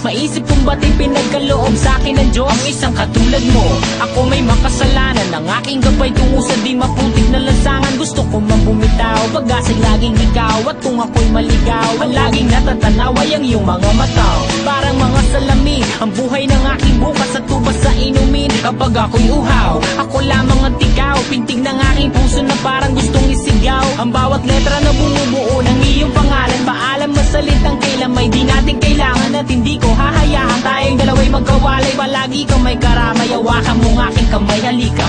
Maisip kung ba't pinagkaloob sa'kin ng Diyos ang isang katulad mo. Ako may makasalanan, ang aking gabay tungo sa di maputik na lansangan. Gusto ko man bumitaw, pag-asa'y laging ikaw. At kung ako'y maligaw, ang laging natatanaw ay ang iyong mga mata. Parang mga salamin, ang buhay ng aking bukas at tubas sa inumin. Kapag ako'y uhaw, ako lamang ang tigaw. Pintig ng aking puso na parang gustong isigaw. Ang bawat letra na bumubuo ng iyong pangalan. Paalam na salitang kailan may di natin kailangan. At hindi ko hahayaan tayong dalawa'y magkawalay. Palagi kang may karamay, hawakan mong aking kamay, halika.